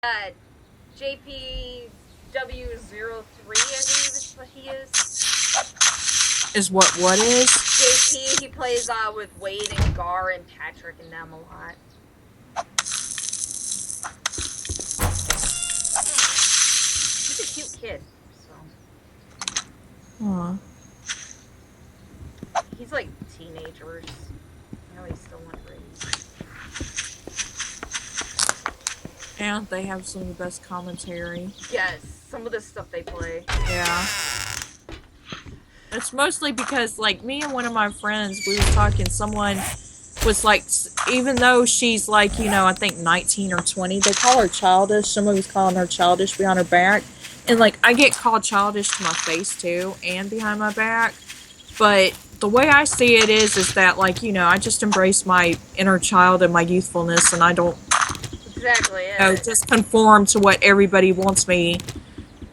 Uh, JPW03, I believe is what he is. Is what is? JP, he plays with Wade and Gar and Patrick and them a lot. He's a cute kid, so. Huh. He's like teenagers. I know he's still underage. And they have some of the best commentary. Yes, some of the stuff they play. Yeah. It's mostly because, like, me and one of my friends, we were talking, someone was like, even though she's like, I think 19 or 20, they call her childish. Someone was calling her childish behind her back. And, like, I get called childish to my face, too, and behind my back. But the way I see it is that, like, I just embrace my inner child and my youthfulness, and I don't Exactly, yeah. just conform to what everybody wants me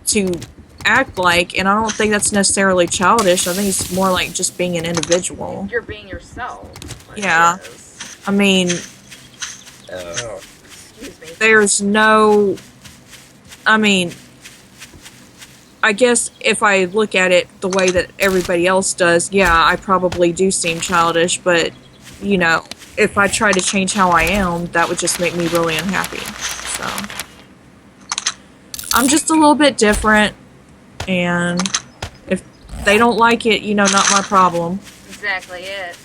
to act like, and I don't think that's necessarily childish. I think it's more like just being an individual. You're being yourself. Like, yeah. Yes. I mean, Excuse me. there's no... I mean, I guess if I look at it the way that everybody else does, yeah, I probably do seem childish, but, if I try to change how I am, that would just make me really unhappy. So, I'm just a little bit different, and if they don't like it, not my problem. Exactly it.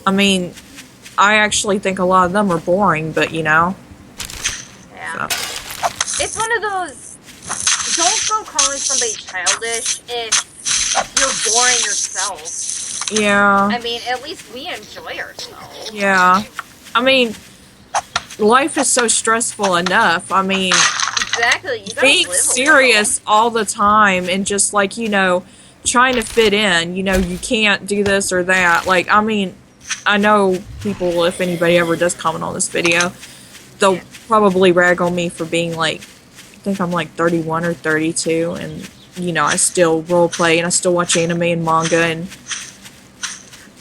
I mean, I actually think a lot of them are boring, but Yeah. So. It's one of those, don't go calling somebody childish if you're boring yourself. Yeah. I mean, at least we enjoy ourselves. Yeah. I mean, life is so stressful enough. I mean, exactly. You gotta being live serious all the time and just like, trying to fit in, you can't do this or that. Like, I mean, I know people, if anybody ever does comment on this video, they'll probably rag on me for being like, I think I'm like 31 or 32, and I still role play and I still watch anime and manga and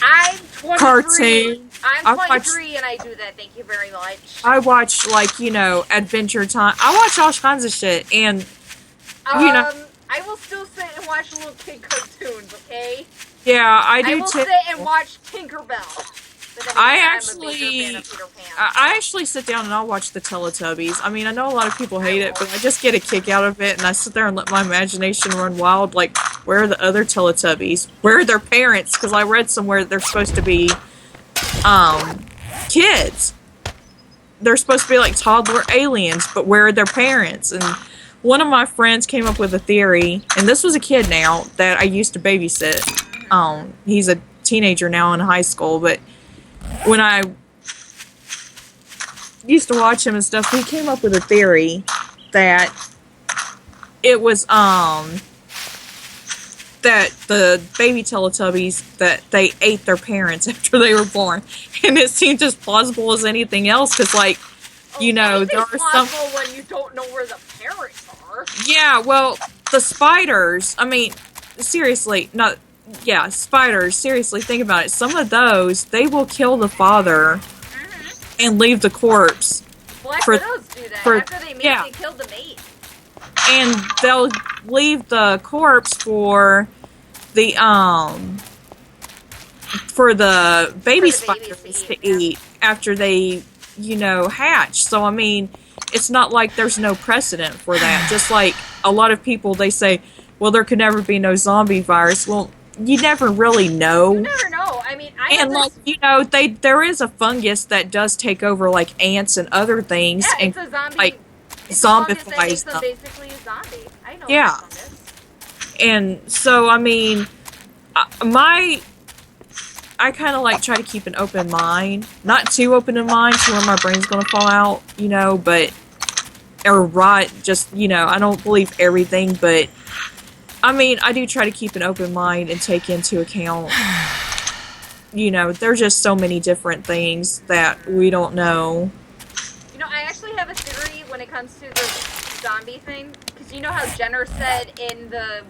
I'm 23. cartoon. I'm 23 and I do that. Thank you very much. I watch, like, Adventure Time. I watch all kinds of shit, and, I will still sit and watch little kid cartoons, okay? Yeah, I do I will too. sit and watch Tinkerbell. I actually sit down and I'll watch the Teletubbies. I mean, I know a lot of people hate it, but I just get a kick out of it, and I sit there and let my imagination run wild. Like, where are the other Teletubbies? Where are their parents? Because I read somewhere that they're supposed to be, kids. They're supposed to be like toddler aliens, but where are their parents? And one of my friends came up with a theory, and this was a kid now that I used to babysit. He's a teenager now in high school, but when I used to watch him and stuff, he came up with a theory that it was, that the baby Teletubbies, that they ate their parents after they were born. And it seemed as plausible as anything else, because, like, there are some... when you don't know where the parents are. Yeah, well, the spiders, I mean, seriously, spiders, seriously, think about it. Some of those, they will kill the father and leave the corpse. Black widows do that. After they mate, they kill the mate. And they'll leave the corpse for the baby spiders to eat after they, hatch. So, I mean, it's not like there's no precedent for that. Just like a lot of people, they say, well, there could never be no zombie virus. Well, you never really know. You never know. I mean, there is a fungus that does take over, like, ants and other things. Yeah, and, it's a zombie. Like, it's zombifies them. Basically a zombie. I know. Yeah. And so, I mean, I kind of, like, try to keep an open mind. Not too open in mind to where my brain's going to fall out, but... Or rot, just, I don't believe everything, but... I mean, I do try to keep an open mind and take into account... there's just so many different things that we don't know. I actually have a theory when it comes to the zombie thing. Because you know how Jenner said in the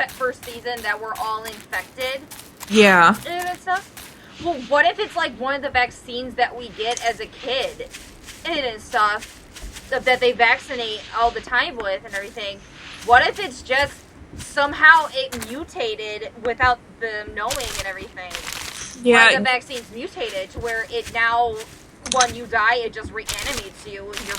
first season that we're all infected? Yeah. And stuff? Well, what if it's like one of the vaccines that we get as a kid and stuff that they vaccinate all the time with and everything? What if it's just somehow it mutated without them knowing and everything? Yeah. Like the vaccine's mutated to where it now, when you die, it just reanimates you and you're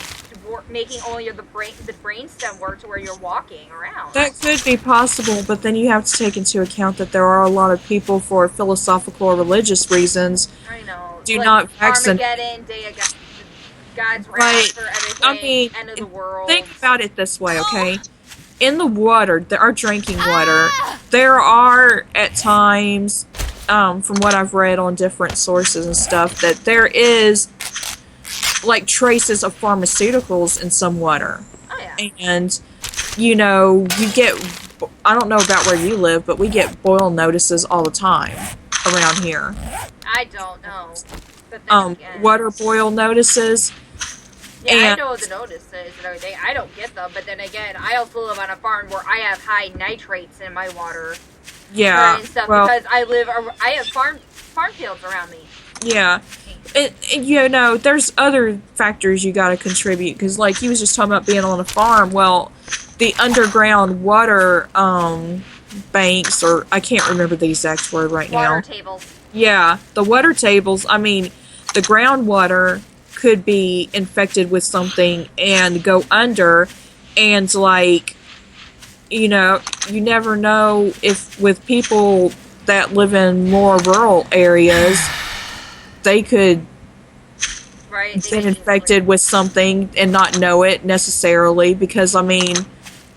making only the brainstem work to where you're walking around. That could be possible, but then you have to take into account that there are a lot of people, for philosophical or religious reasons, I know. do not vaccinate. Armageddon, Day of God's wrath Right. for everything, I mean, end of the world. think about it this way, okay? In the water, our drinking water, there are at times, from what I've read on different sources and stuff, that there is like traces of pharmaceuticals in some water. Oh, yeah. And, you know, you get, I don't know about where you live, but we get boil notices all the time around here. I don't know. But then again, Water boil notices. yeah, I and- know the notices and everything. I don't get them, but then again, I also live on a farm where I have high nitrates in my water Yeah, and stuff well, because I have farm fields around me. yeah. And, you know, there's other factors you got to contribute, because like he was just talking about being on a farm. Well, the underground water banks, or I can't remember the exact word right now. Water tables. Yeah, the water tables. I mean, the groundwater could be infected with something and go under, and like, you know, you never know if with people that live in more rural areas, they could Right. get infected with something and not know it necessarily, because I mean,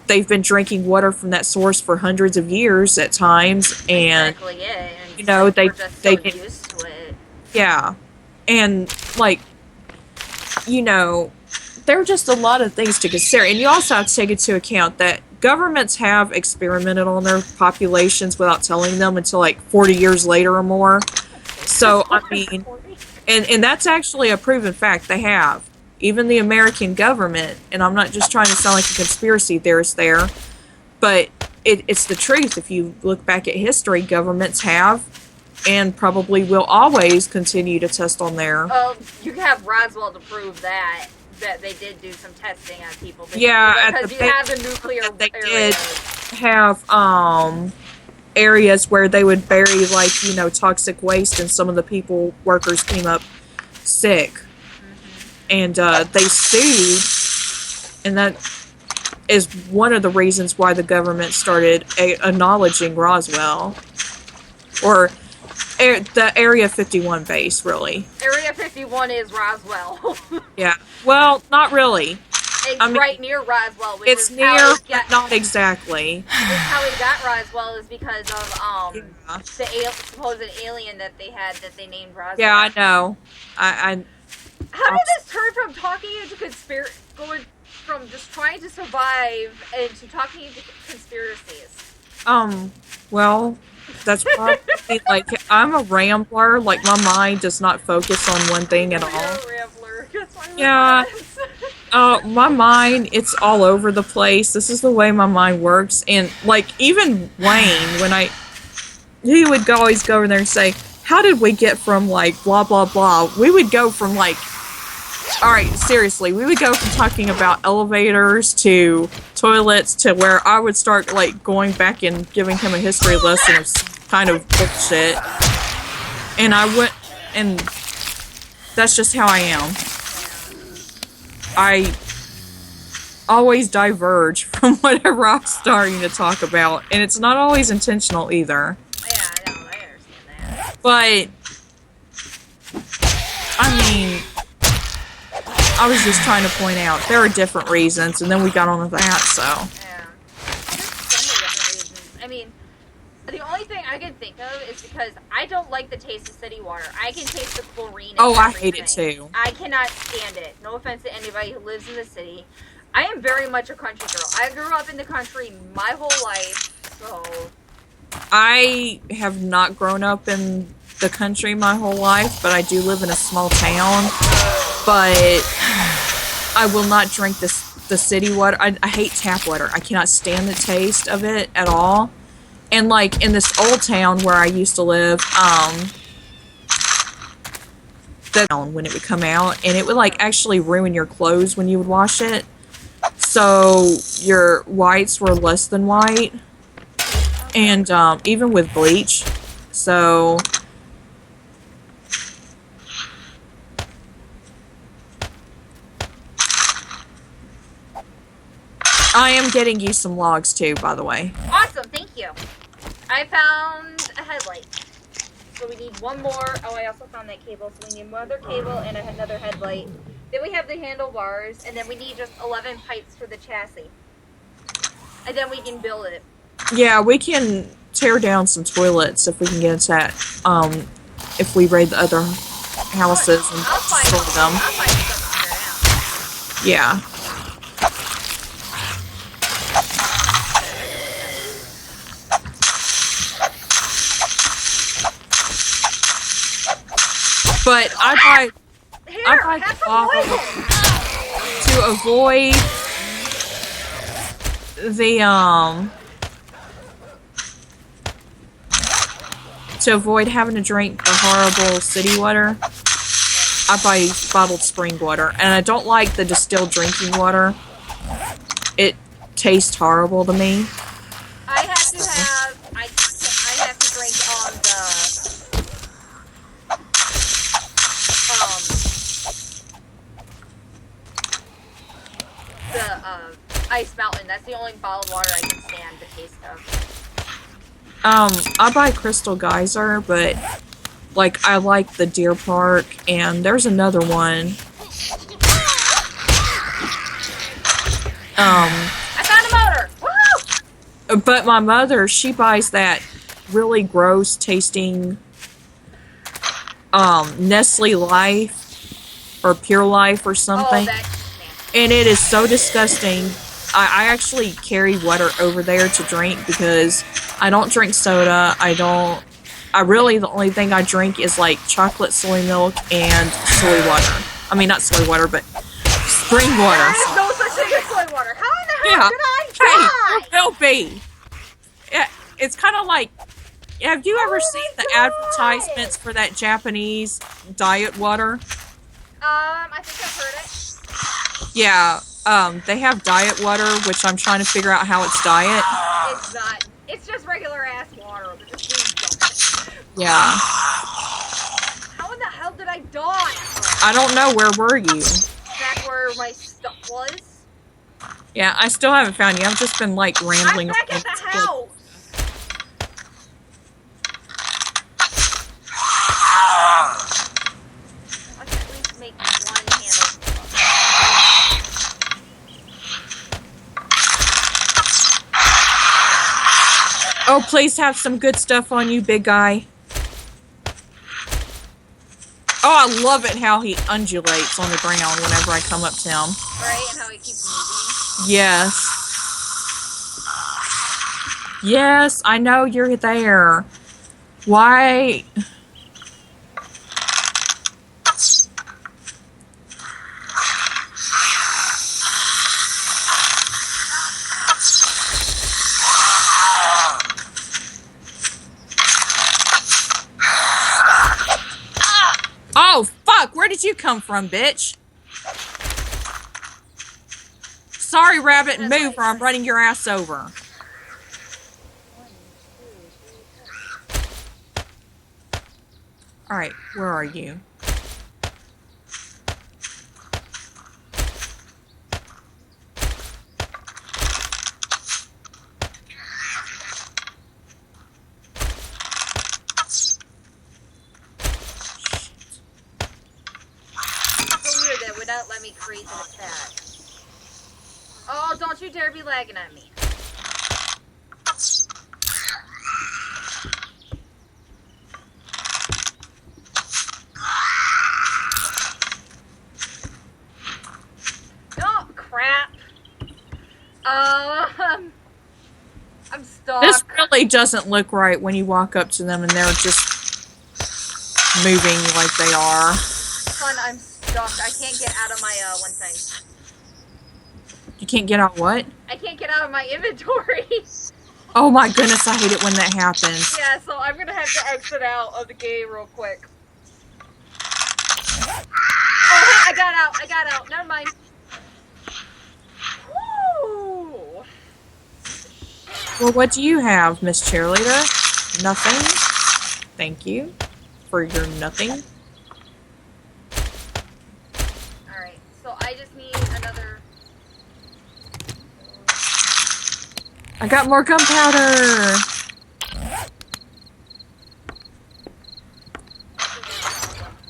they've been drinking water from that source for hundreds of years at times, and exactly it. And you know, we're they just they so get, used to it. yeah, and like, you know, there are just a lot of things to consider, and you also have to take into account that governments have experimented on their populations without telling them until like 40 years later or more. So I mean, and that's actually a proven fact. They have. Even the American government, and I'm not just trying to sound like a conspiracy theorist there, but it's the truth. If you look back at history, governments have and probably will always continue to test on their... You have Roswell to prove that they did do some testing on people. Yeah, because you have the nuclear they areas. did have areas where they would bury, like, you know, toxic waste, and some of the workers came up sick. And they sued, and that is one of the reasons why the government started acknowledging Roswell, or the Area 51 base, really. Area 51 is Roswell. Yeah. Well, not really. It's I mean, right near Roswell. Which It's is near, how it but not exactly. how we got Roswell is because of Yeah. the supposed alien that they had that they named Roswell. Yeah, I know. How did this turn from talking into going from just trying to survive into talking into conspiracies? Well, that's probably, like, I'm a rambler. Like, my mind does not focus on one thing at all. You're a rambler. That's why we're Yeah. friends. My mind, it's all over the place. This is the way my mind works. And, like, even Wayne, he would always go in there and say, how did we get from, like, blah, blah, blah? We would go from, like, alright, seriously, we would go from talking about elevators to toilets to where I would start, like, going back and giving him a history lesson of some kind of bullshit. And and that's just how I am. I always diverge from whatever I'm starting to talk about, and it's not always intentional either. Yeah, I know. I understand that. But, I mean, I was just trying to point out there are different reasons, and then we got on with that, so. Yeah. There's so many different reasons. I mean, the only thing I can think of is because I don't like the taste of city water. I can taste the chlorine in Oh, I hate it everything. too. I cannot stand it. No offense to anybody who lives in the city. I am very much a country girl. I grew up in the country my whole life, so... I have not grown up in the country my whole life, but I do live in a small town. But I will not drink the city water. I hate tap water. I cannot stand the taste of it at all. And, like, in this old town where I used to live, the when it would come out, and it would like actually ruin your clothes when you would wash it. So your whites were less than white, and even with bleach. So I am getting you some logs too, by the way. Awesome, thank you. I found a headlight. So we need one more. Oh, I also found that cable. So we need another cable and another headlight. Then we have the handlebars, and then we need just 11 pipes for the chassis. And then we can build it. Yeah, we can tear down some toilets if we can get that. If we raid the other houses and destroy them. I'll find something here now. Yeah. But I buy the bottle to avoid the to avoid having to drink the horrible city water. I buy bottled spring water, and I don't like the distilled drinking water. It tastes horrible to me. I have to drink the Ice Mountain. That's the only bottled water I can stand the taste of. I buy Crystal Geyser, but like I like the Deer Park, and there's another one. I found a motor! Woo! But my mother, she buys that really gross tasting Nestle Life or Pure Life or something. Oh, and it is so disgusting. I actually carry water over there to drink because I don't drink soda. The only thing I drink is like chocolate soy milk and soy water. I mean, not soy water, but spring water. There is no such thing as soy water. How in the hell did I die? Hey, there will be. Yeah, it's kind of like, have you ever seen the advertisements for that Japanese diet water? I think I've heard it. Yeah, they have diet water, which I'm trying to figure out how it's diet. It's not. It's just regular ass water, but it's really dumb. Yeah. How in the hell did I die? I don't know. Where were you? Back where my stuff was. Yeah, I still haven't found you. I've just been like rambling. I'm back at the house. I can at least make one handle. Oh, please have some good stuff on you, big guy. Oh, I love it how he undulates on the ground whenever I come up to him. Right, and how he keeps moving. Yes. Yes, I know you're there. Why? Oh, fuck! Where did you come from, bitch? Sorry, rabbit, move or I'm running your ass over. Alright, where are you? Would not let me create an attack. Oh, don't you dare be lagging at me. Oh, crap. I'm stuck. This really doesn't look right when you walk up to them and they're just moving like they are. Son, I'm stuck. I can't get out of my, one thing. You can't get out what? I can't get out of my inventory. Oh my goodness, I hate it when that happens. Yeah, so I'm gonna have to exit out of the game real quick. out. I got out. Never mind. Woo! Well, what do you have, Miss Cheerleader? Nothing. Thank you for your nothing. Alright, so I just need another... I got more gunpowder!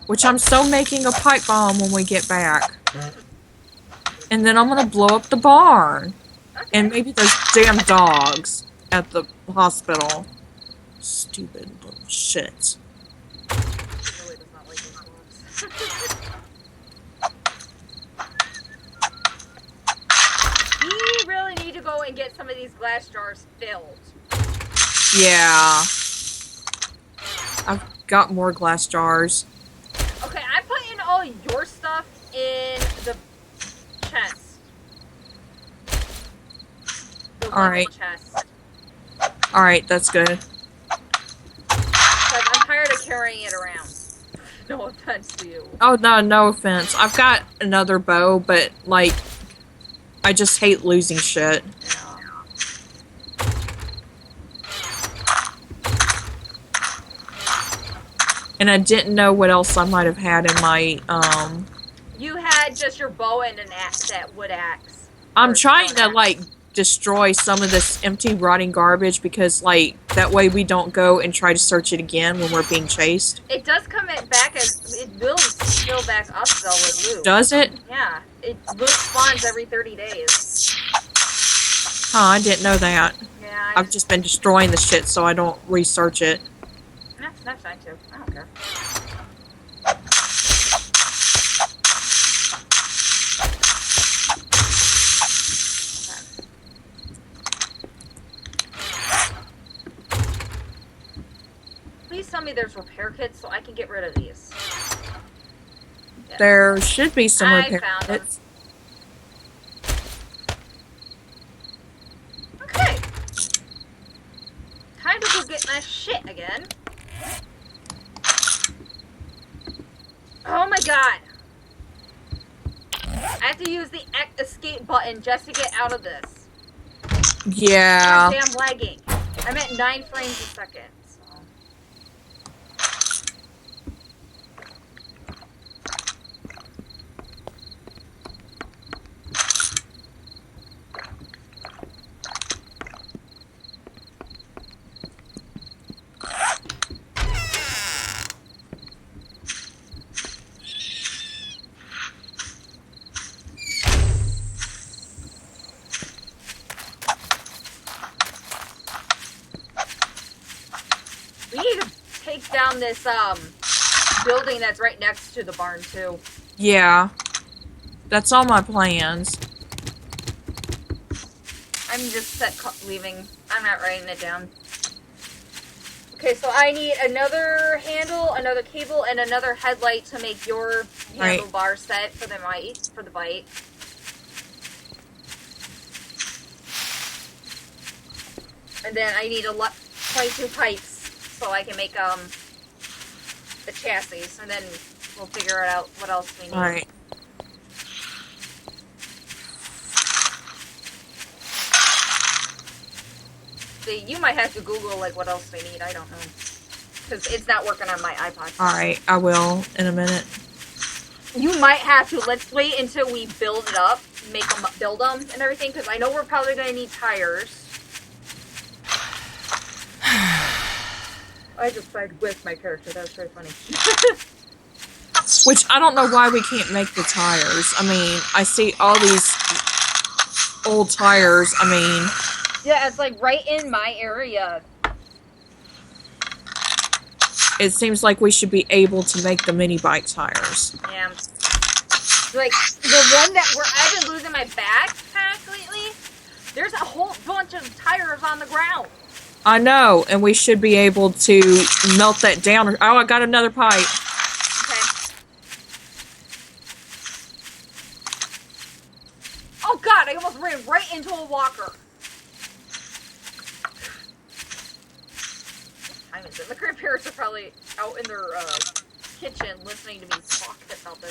Which I'm so making a pipe bomb when we get back. And then I'm gonna blow up the barn. Okay. And maybe those damn dogs at the hospital. Stupid little shit. Really does not like those dogs. We really need to go and get some of these glass jars filled. Yeah. I've got more glass jars. Okay, I'm putting all your stuff in the chest. The Alright. chest. Alright, that's good. Because I'm tired of carrying it around. No offense to you. Oh, no offense. I've got another bow, but, like, I just hate losing shit. And I didn't know what else I might have had in my, You had just your bow and an axe, that wood axe. I'm trying to, like, destroy some of this empty, rotting garbage because, like, that way we don't go and try to search it again when we're being chased. It does come back as... It will fill back up, though, with loot. Does it? Yeah. Loot spawns every 30 days. Oh, I didn't know that. Yeah, I've just been destroying the shit so I don't research it. That's fine, too. I don't care. Please tell me there's repair kits so I can get rid of these. Yes. There should be some repair found them. kits. Okay. Time to go get my shit again. Oh my god. I have to use the escape button just to get out of this. Yeah. Damn lagging. I'm at 9 frames a second. We need to take down this building that's right next to the barn too. Yeah. That's all my plans. I'm just leaving. I'm not writing it down. Okay, so I need another handle, another cable, and another headlight to make your handlebar set for the bite. And then I need 22 pipes so I can make the chassis, and then we'll figure out what else we need. Alright. See, you might have to Google like what else we need. I don't know, because it's not working on my iPod. Alright, I will in a minute. You might have to. Let's wait until we build it up, build them and everything, because I know we're probably going to need tires. I just played with my character. That was very funny. Which, I don't know why we can't make the tires. I mean, I see all these old tires. I mean... Yeah, it's like right in my area. It seems like we should be able to make the mini bike tires. Yeah. Like, the one that I've been losing my backpack lately, there's a whole bunch of tires on the ground. I know, and we should be able to melt that down. Oh, I got another pipe. Okay. Oh god, I almost ran right into a walker. What time is it? My grandparents are probably out in their kitchen listening to me talk about this.